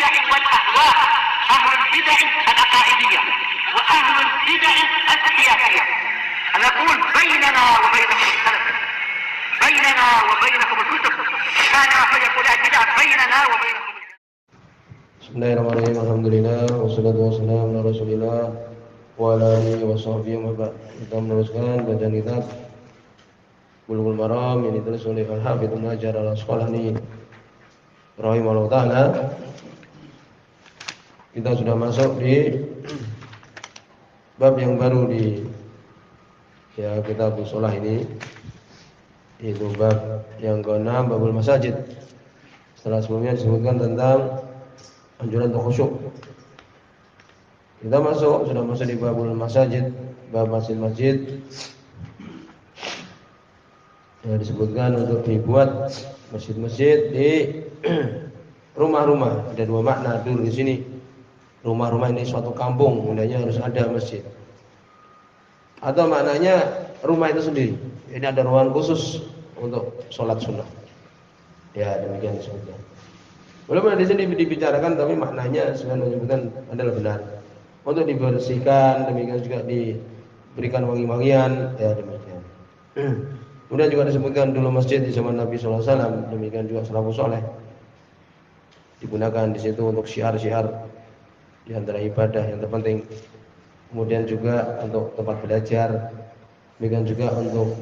البدع والأهواء، أهل البدع العقائدية وأهل البدع السياسية. نقول بيننا وبينكم السلف، بيننا وبينكم الكتب، كان فيقول البدع بيننا وبينكم. Bismillahirrahmanirrahim. Alhamdulillah wassalatu wassalamu ala Rasulillah wa ala alihi wa sahbihi wa ba'd. Kita meneruskan bacaan kitab Bulughul Maram yang ditulis oleh Al-Hafidz Ibnu Hajar Al-Asqalani rahimahullah taala. Kita sudah masuk di bab yang baru di kitab shalah ini, yaitu bab yang ke-6, babul masajid. Setelah sebelumnya disebutkan tentang anjuran untuk khusyuk. Kita sudah masuk di babul masajid, bab masjid-masjid. Yang disebutkan untuk dibuat masjid-masjid di rumah-rumah. Ada dua makna dulu di sini. Rumah-rumah ini suatu kampung, hendaknya harus ada masjid. Atau maknanya rumah itu sendiri. Ini ada ruangan khusus untuk sholat sunnah. Ya, demikian disebutkan. Walaupun di sini dibicarakan, tapi maknanya sudah menyebutkan adalah benar. Untuk dibersihkan, demikian juga diberikan wangi-wangian, ya demikian. Kemudian juga disebutkan dulu masjid di zaman Nabi SAW, demikian juga salafus saleh digunakan di situ untuk syiar-syiar di antara ibadah yang terpenting. Kemudian juga untuk tempat belajar, demikian juga untuk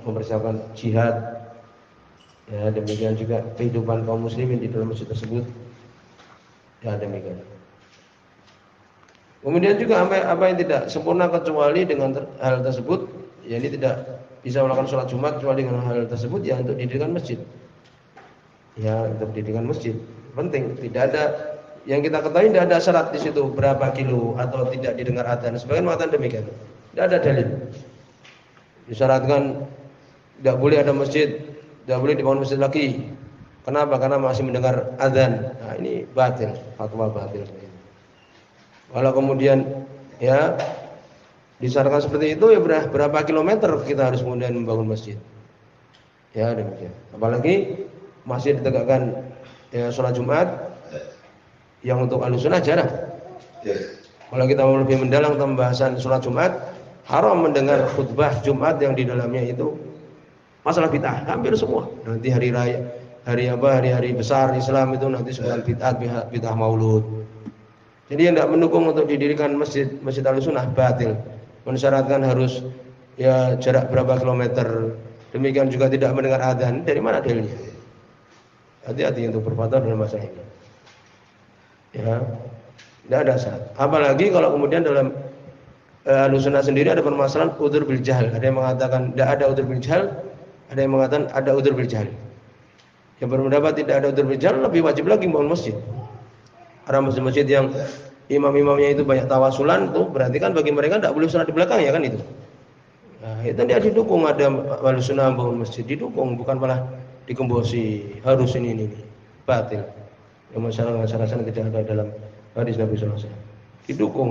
mempersiapkan jihad. Ya, demikian juga kehidupan kaum muslimin di dalam masjid tersebut. Ya, demikian. Kemudian juga apa yang tidak sempurna kecuali dengan hal tersebut, ya ini tidak bisa melakukan sholat Jumat kecuali dengan hal tersebut, ya untuk didirikan masjid. Ya, untuk didirikan masjid penting. Tidak ada yang kita ketahui, tidak ada syarat di situ berapa kilo atau tidak didengar adzan. Sebagian mengatakan demikian. Tidak ada dalil. Disyaratkan tidak boleh ada masjid, tidak boleh dibangun masjid lagi. Kenapa? Karena masih mendengar adzan. Nah, ini batil, fatwa batil. Kalau kemudian disyaratkan seperti itu, ya berapa kilometer kita harus kemudian membangun masjid. Ya, demikian. Apalagi masih ditegakkan sholat Jumat yang untuk ahlussunnah jarang. Kalau kita mau lebih mendalam tentang pembahasan sholat Jumat, haram mendengar khutbah Jumat yang di dalamnya itu masalah bid'ah, hampir semua. Nanti hari raya, hari-hari besar Islam itu nanti sebuah bid'ah maulud. Jadi yang tidak mendukung untuk didirikan masjid ahlussunnah batil. Mensyaratkan harus jarak berapa kilometer. Demikian juga tidak mendengar adzan. Dari mana dalilnya? Hati-hati untuk berfatwa dalam masalah ini. Ya, tidak ada syarat. Apalagi kalau kemudian dalam ahlussunnah sendiri ada permasalahan udzur bil jahl. Ada yang mengatakan tidak ada udzur bil jahl, ada yang mengatakan ada udzur bil jahl. Yang berpendapat tidak ada udzur bil jahl lebih wajib lagi membangun masjid. Ada masjid-masjid yang imam-imamnya itu banyak tawasulan, tuh berarti kan bagi mereka tidak boleh sholat di belakang, ya kan itu. Nah, itu dia didukung, ada ahlussunnah bangun masjid didukung, bukan malah digembosi harus ini batil. Yang masalah tidak ada dalam hadis Nabi sallallahu alaihi wasallam. Didukung,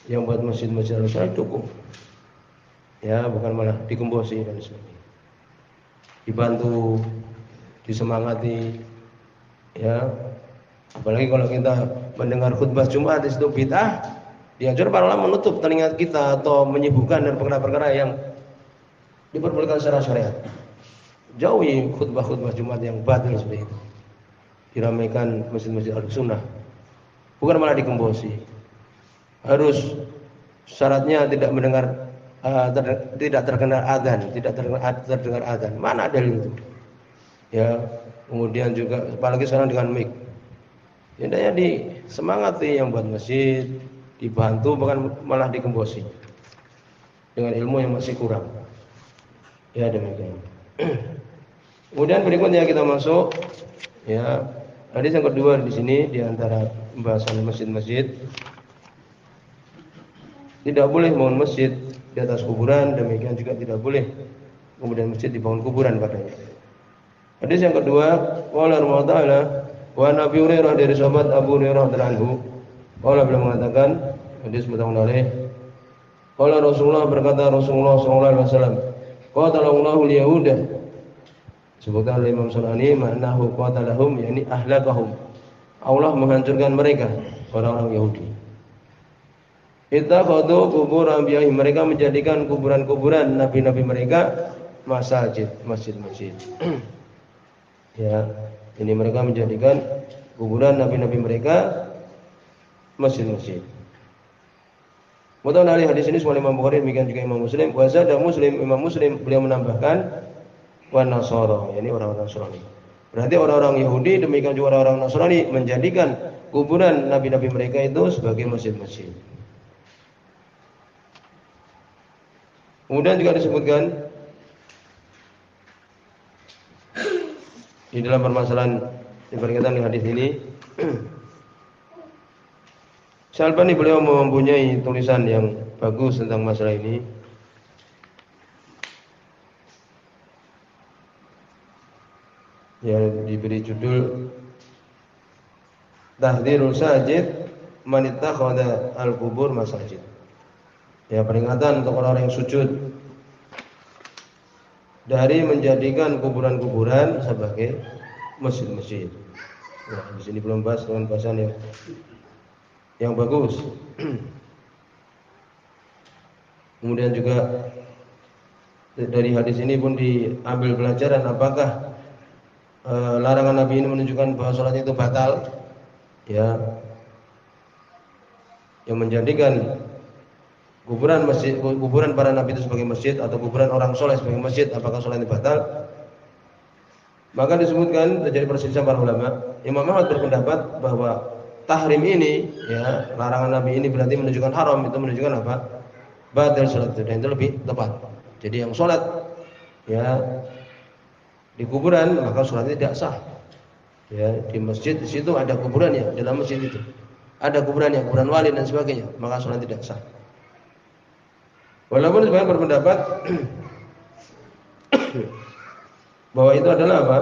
yang buat masjid-masjid ahlussunnah didukung. Ya, bukan malah digembosi dan sebagainya. Dibantu, disemangati, ya. Apalagi kalau kita mendengar khutbah Jumat itu bid'ah, dianjurkan para ulama menutup telinga kita atau menyibukkan dengan perkara-perkara yang diperbolehkan secara syariat. Jauhi khutbah-khutbah Jumat yang batil seperti itu. Diramaikan masjid-masjid ahlussunnah, bukan malah digembosi. Harus syaratnya tidak mendengar tidak terdengar adzan, tidak terdengar adzan. Mana dalil itu? Ya, kemudian juga apalagi sekarang dengan mic. Hendaknya disemangati yang buat masjid, dibantu, bahkan malah digembosi dengan ilmu yang masih kurang. Ya, demikian. Kemudian berikutnya kita masuk hadis yang kedua di sini di antara pembahasan masjid-masjid. Tidak boleh bangun masjid di atas kuburan, demikian juga tidak boleh kemudian masjid dibangun kuburan padanya. Hadis yang kedua, qala Allah Ta'ala wa Nabi Hurairah, dari sahabat Abu Hurairah radhiyallahu anhu, qala beliau mengatakan, hadis muttafaqun alaih, qala Rasulullah, berkata Rasulullah sallallahu alaihi wasallam, qatalallahu al-yahuda, sebutkan oleh Imam Sunani, maknahu qatalahum, yakni ahlakahum, Allah menghancurkan mereka, orang-orang Yahudi. Ittakhadhu qubur anbiya'ihim, mereka menjadikan kuburan-kuburan nabi-nabi mereka masjid-masjid. Ya, ini mereka menjadikan kuburan nabi-nabi mereka masjid-masjid. Mutan ali hadis ini semua Imam Bukhari, demikian juga Imam Muslim. Wa zada Muslim, Imam Muslim beliau menambahkan wa Nasara, yakni orang-orang Nasrani. Berarti orang-orang Yahudi demikian juga orang-orang Nasrani menjadikan kuburan nabi-nabi mereka itu sebagai masjid-masjid. Kemudian juga disebutkan di dalam permasalahan yang berkaitan dengan hadis ini, Syalbani beliau mempunyai tulisan yang bagus tentang masalah ini. Yang diberi judul Tahdhirul Sajid Man ittakhadha al-qubur masajid. Ya, peringatan untuk orang-orang yang sujud dari menjadikan kuburan-kuburan sebagai masjid-masjid. Nah, di sini belum bahas dengan bahasan yang bagus. Kemudian juga dari hadis ini pun diambil pelajaran apakah larangan Nabi ini menunjukkan bahwa sholat itu batal, ya, yang menjadikan kuburan para nabi itu sebagai masjid atau kuburan orang soleh sebagai masjid, apakah sholat itu batal? Maka disebutkan terjadi perselisihan para ulama. Imam Ahmad berpendapat bahwa tahrim ini, ya, larangan Nabi ini berarti menunjukkan haram, itu menunjukkan apa? Batal sholat itu, dan itu lebih tepat. Jadi yang sholat, ya, di kuburan maka sholatnya tidak sah. Ya, di masjid di situ ada kuburannya, dalam masjid itu ada kuburannya, kuburan wali dan sebagainya, maka sholat tidak sah. Walaupun sebagian berpendapat bahwa itu adalah apa?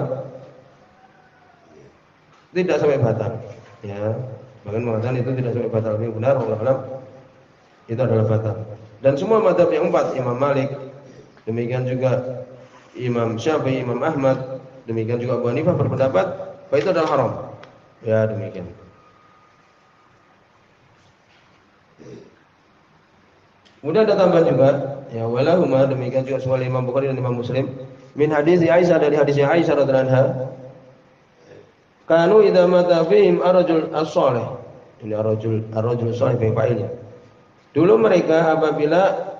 Tidak sampai batal. Ya, bahkan mengatakan itu tidak sampai batal. Yang benar, Allah itu adalah batal. Dan semua mazhab yang 4, Imam Malik, demikian juga Imam Syafi'i, Imam Ahmad, demikian juga Abu Hanifah berpendapat bahwa itu adalah haram. Ya, demikian. Kemudian ada tambahan juga, ya, walahuma, demikian juga semua Imam Bukhari dan Imam Muslim, min hadis Aisyah, dari hadisnya Aisyah radhiyallahu anha, kanu idza mata fihim ar-rajul as-salih. Ini ar-rajul salih fa'ilnya. Dulu mereka apabila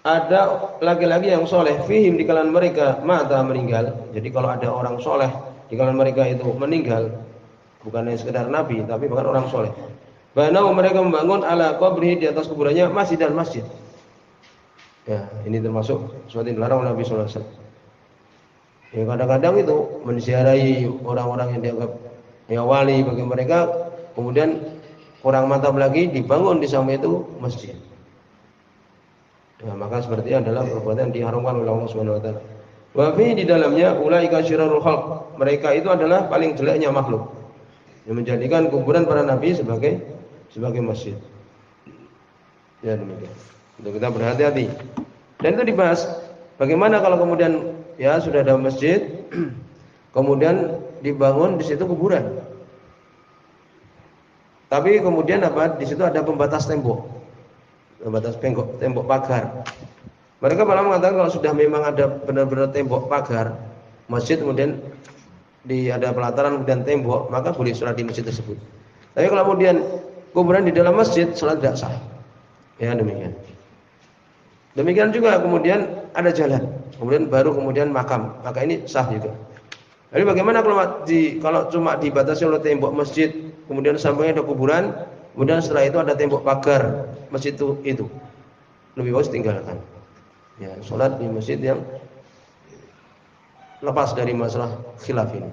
ada laki-laki yang soleh fihim di kalangan mereka mata meninggal. Jadi kalau ada orang soleh di kalangan mereka itu meninggal, bukan hanya sekedar nabi tapi bahkan orang soleh, banau mereka membangun ala qabrihi, di atas kuburannya masjid dan masjid. Ya, ini termasuk sesuatu yang dilarang oleh Nabi sallallahu alaihi wasallam. Ya, kadang-kadang itu menziarahi orang-orang yang dianggap ya wali bagi mereka, kemudian kurang mantap lagi dibangun di samping itu masjid. Ya, maka seperti ini adalah perbuatan yang diharamkan oleh Allah Subhanahu wa taala. Wa fi di dalamnya ulaika syirarul khalq, mereka itu adalah paling jeleknya makhluk yang menjadikan kuburan para nabi sebagai masjid. Ya, demikian. Untuk kita berhati-hati. Dan itu dibahas bagaimana kalau kemudian ya sudah ada masjid kemudian dibangun di situ kuburan. Tapi kemudian apa? Di situ ada pembatas tembok. Tembok pagar. Mereka malah mengatakan kalau sudah memang ada benar-benar tembok pagar masjid, kemudian ada pelataran dan tembok, maka boleh sholat di masjid tersebut. Tapi kalau kemudian kuburan di dalam masjid, sholat tidak sah. Ya, demikian. Demikian juga kemudian ada jalan, kemudian baru kemudian makam, maka ini sah juga. Jadi bagaimana kalau cuma dibatasi oleh tembok masjid, kemudian sampingnya ada kuburan, kemudian setelah itu ada tembok pagar masjid itu lebih bagus tinggalkan. Ya, sholat di masjid yang lepas dari masalah khilaf ini.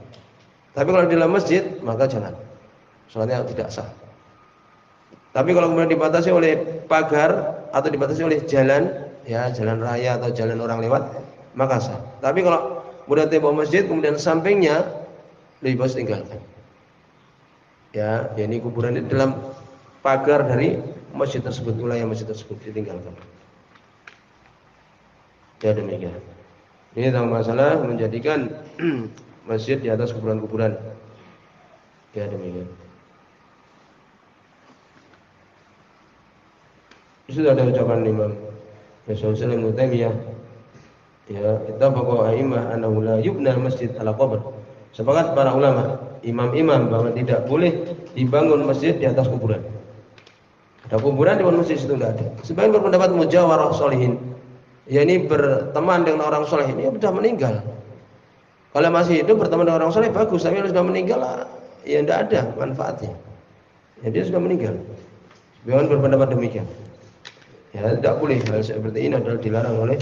Tapi kalau di dalam masjid maka jangan, sholatnya tidak sah. Tapi kalau kemudian dibatasi oleh pagar atau dibatasi oleh jalan, ya jalan raya atau jalan orang lewat, maka sah. Tapi kalau kemudian tembok masjid kemudian sampingnya, lebih bagus tinggalkan. Ya, ini kuburan di dalam pagar dari masjid tersebut, wilayah masjid tersebut ditinggalkan. Ya, demikian. Ini tentang masalah menjadikan masjid di atas kuburan-kuburan. Ya demikian. Sudah ada ucapan Imam Syaikhul Ibnu Taimiyah, ya, kita pokok a'immah annahu la yubna masjid ala qabr. Sepakat para ulama, imam-imam bahwa tidak boleh dibangun masjid di atas kuburan. Ada kuburan di masjid itu tidak ada. Sebagian berpendapat mujawarah sholihin, yakni berteman dengan orang soleh. Ini sudah meninggal. Kalau masih hidup berteman dengan orang soleh bagus, tapi kalau sudah meninggal ya tidak ada manfaatnya. Ya, dia sudah meninggal. Sebagian berpendapat demikian. Ya, tidak boleh hal seperti ini adalah dilarang oleh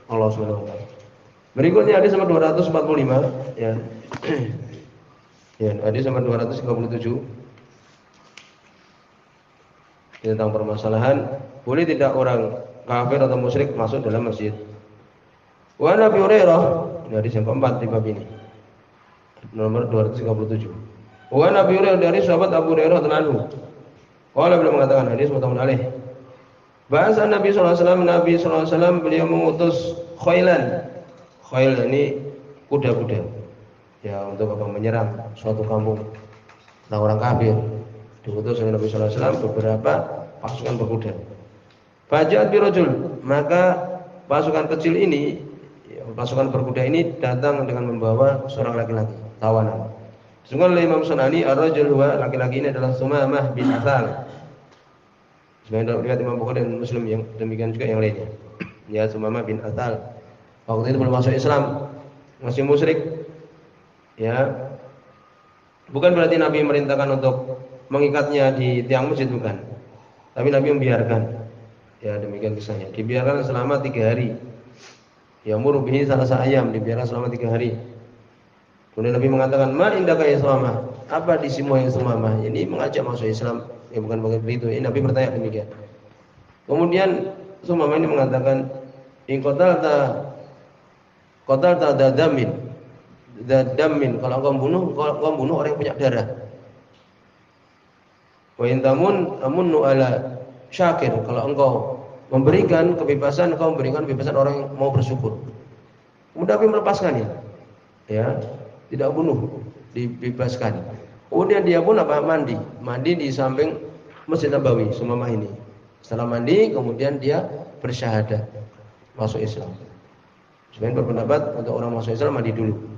Allah Subhanahu wa taala. Berikutnya hadis nomor 245, ya. Ya, hadis nomor 237. Tentang permasalahan boleh tidak orang kafir atau musyrik masuk dalam masjid. Wa Nabi Hurairah, ini hadis yang keempat di bab ini. Nomor 237. Wa Nabi Hurairah, dari sahabat Abu Hurairah radhiyallahu anhu. Qala, beliau mengatakan, hadis muttafaqun alaih. Bahasa Nabi SAW, beliau mengutus khailan. Khail ini kuda-kuda. Ya, untuk apa? Menyerang suatu kampung tentang orang kafir. Diutus oleh Nabi SAW beberapa pasukan berkuda. Faja'at birajul, maka pasukan kecil ini, pasukan berkuda ini datang dengan membawa seorang laki-laki, tawanan. Sesungguhnya Imam Sunani, ar-rajul huwa, laki-laki ini adalah Sumamah bin Athal. Sebenarnya riwayat Imam Bukhari dan Muslim, yang demikian juga yang lainnya. Ya, Sumamah bin Athal. Waktu itu belum masuk Islam, masih musyrik. Ya. Bukan berarti Nabi merintahkan untuk mengikatnya di tiang masjid, bukan. Tapi Nabi membiarkan. Ya, demikian kisahnya. Dibiarkan selama 3 hari. Ya, murbihi salasa ayam, dibiarkan selama 3 hari. Kemudian Nabi mengatakan, "Ma indaka ya Sumamah?" Apa di semua yang Sumamah? Ini mengajak masuk Islam. Ya, bukan begitu. Ini Nabi bertanya demikian. Kemudian Sumamah ini mengatakan, "In qatalta dadamin." Dadamin, kalau engkau bunuh orang yang punya darah. Wa in tamunnu ala syakir, kalau engkau memberikan kebebasan, engkau memberikan kebebasan orang yang mau bersyukur. Kemudian Nabi melepaskannya. Ya, tidak bunuh, dibebaskan. Kemudian dia pun mandi di samping Masjid Nabawi, Sumamah ini. Setelah mandi, kemudian dia bersyahadat, masuk Islam. Sebenarnya berpendapat untuk orang masuk Islam mandi dulu.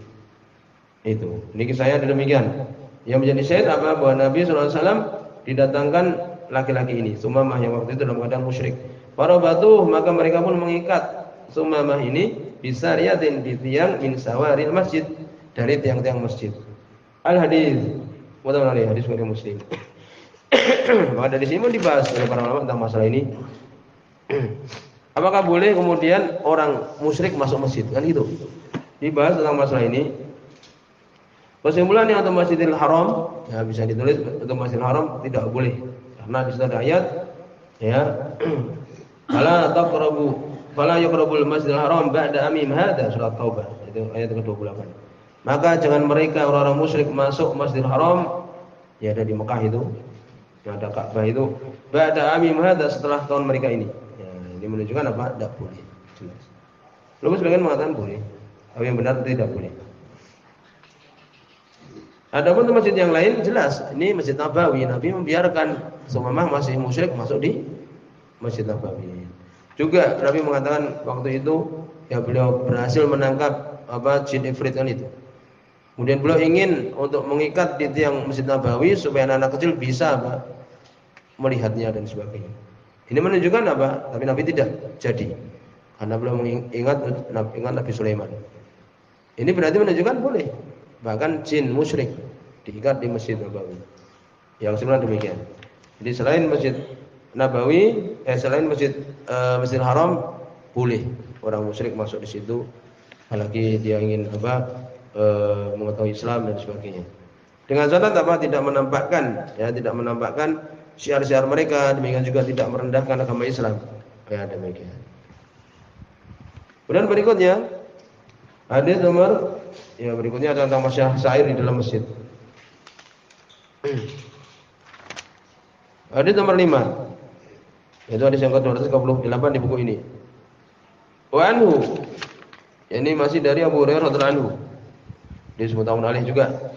Itu. Ini kisahnya demikian. Yang menjadi syahid apa? Bahwa Nabi SAW didatangkan laki-laki ini, Sumamah, yang waktu itu dalam keadaan musyrik. Para batu, maka mereka pun mengikat Sumamah ini bisa riyatin di tiang min sawaril masjid, dari tiang-tiang masjid. Al-hadis, mudah-mudahan hadis riwayat Muslim. Maka dari sini pun dibahas oleh para ulama tentang masalah ini. Apakah boleh kemudian orang musyrik masuk masjid? Kan gitu. Dibahas tentang masalah ini. Kesimpulannya untuk Masjidil Haram, ya bisa ditulis untuk Masjidil Haram tidak boleh. Karena di situ ada ayat, ya. Fala yaqrabul Masjidil Haram ba'da amim hadza, surat Taubah. Itu ayat ke-28. Maka jangan mereka orang-orang musyrik masuk Masjidil Haram, ya ada di Mekah itu, yang ada Ka'bah itu, ba'da amim hadza, setelah tahun mereka ini. Ya, ini menunjukkan apa? Tidak boleh. Jelas. Lalu sebagian mengatakan boleh, tapi yang benar tidak boleh. Adapun masjid yang lain jelas, ini Masjid Nabawi, Nabi membiarkan Sumamah masih musyrik masuk di Masjid Nabawi. Juga Nabi mengatakan waktu itu, ya beliau berhasil menangkap jin ifrit kan itu. Kemudian beliau ingin untuk mengikat di tiang Masjid Nabawi supaya anak-anak kecil bisa melihatnya dan sebagainya. Ini menunjukkan apa? Tapi Nabi tidak jadi, karena beliau ingat Nabi Sulaiman. Ini berarti menunjukkan boleh. Bahkan jin musyrik diikat di Masjid Nabawi. Yang sebenarnya demikian. Jadi selain Masjid Nabawi, selain Masjidil Haram, boleh orang musyrik masuk di situ, apalagi dia ingin mengetahui Islam dan sebagainya. Dengan syarat tidak menampakkan syiar-syiar mereka, demikian juga tidak merendahkan agama Islam. Ya, demikian. Kemudian berikutnya hadis nomor berikutnya ada tentang masyarakat syair di dalam masjid. Hadis nomor 5. Itu hadis yang ke-238 di buku ini. Wa anhu, ini masih dari Abu Hurairah radhiyallahu anhu. Disebut tahun alih juga.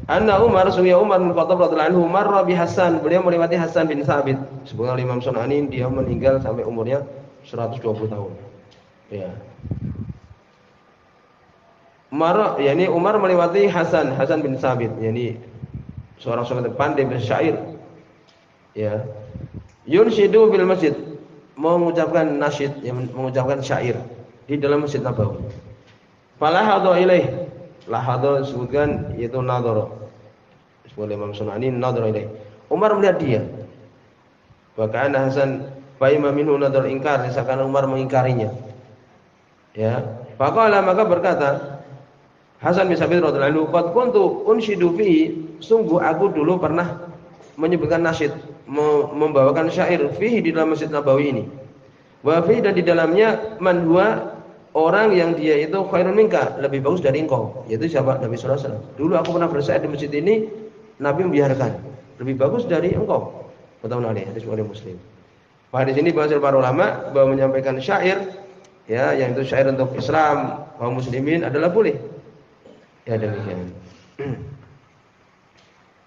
Anna Umar suya Umar bin Khattab radhiyallahu anhu marra bi Hasan, beliau melewati Hasan bin Sabit. Sebagaimana Imam Sunani dia meninggal sampai umurnya 120 tahun. Ya. Yani Umar melewati Hasan bin Sabit, yani seorang sahabat pandai bersyair. Ya. Yunshidu bil masjid, mengucapkan nasyid, yang mengucapkan syair di dalam Masjid Nabawi. Falahadha ilaih, lahadha disebutkan yaitu nadhara. Disebut Imam Sunani nadhara ilaih. Umar melihat dia. Wa kana Hasan faima minhu nadhar ingkar, misalkan Umar mengingkarinya. Ya. Faqala, maka berkata Hasan bin Sabit radhiyallahu anhu, "Qad kuntu unshidu fihi," sungguh aku dulu pernah menyebutkan nasyid, membawakan syair fihi di dalam Masjid Nabawi ini. Wa fihi, dan di dalamnya man huwa, orang yang dia itu khairun minka, lebih bagus dari engkau, yaitu siapa? Nabi sallallahu alaihi wasallam. Dulu aku pernah bersyair di masjid ini, Nabi membiarkan, lebih bagus dari engkau. Muttafaqun alaih, hadis riwayat Muslim. Pada sini bahasa para ulama bahwa menyampaikan syair, ya, yang itu syair untuk Islam, kaum muslimin adalah boleh. Ya, demikian.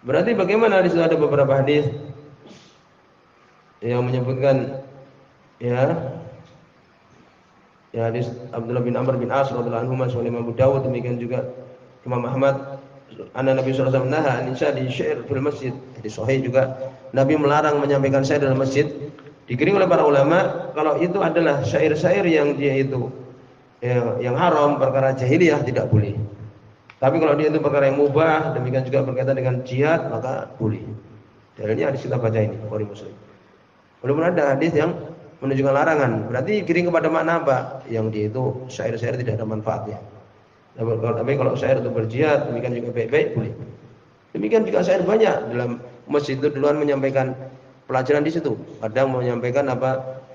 Berarti bagaimana di situ ada beberapa hadis yang menyebutkan, ya hadis Abdullah bin Amr bin As radhiyallahu anhu, Mas Imam Abu Dawud, demikian juga Imam Ahmad, anna Nabi sallallahu alaihi wasallam naha an insyadi syair fil masjid. Hadis sahih juga Nabi melarang menyampaikan syair dalam masjid. Dikirim oleh para ulama kalau itu adalah syair-syair yang dia itu yang haram, perkara jahiliyah, tidak boleh. Tapi kalau dia itu perkara yang mubah, demikian juga berkaitan dengan jihad, maka boleh. Dalilnya hadis kita baca ini, Bukhari Muslim. Belum ada hadis yang menunjukkan larangan. Berarti kirim kepada makna apa? Yang dia itu syair-syair tidak ada manfaatnya. Tapi kalau syair untuk berjihad, demikian juga baik-baik boleh. Demikian juga syair banyak dalam masjid itu duluan menyampaikan pelajaran di situ. Kadang menyampaikan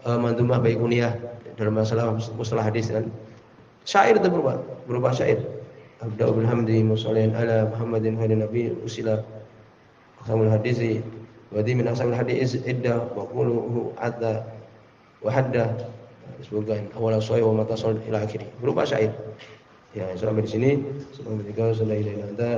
manzumah baiquniyah dalam masalah mustalah hadis kan. Syair itu berupa syair. Abda'u bil hamdi musallian ala Muhammadin wa nabi usila qasamul hadisi wa di min qasamul hadis idda wa quluhu adda wa hadda, disebutkan awal sahih wa matasal ila akhirih, berupa syair. Ya, sampai di sini. Subhanallah, la ilaha illa anta,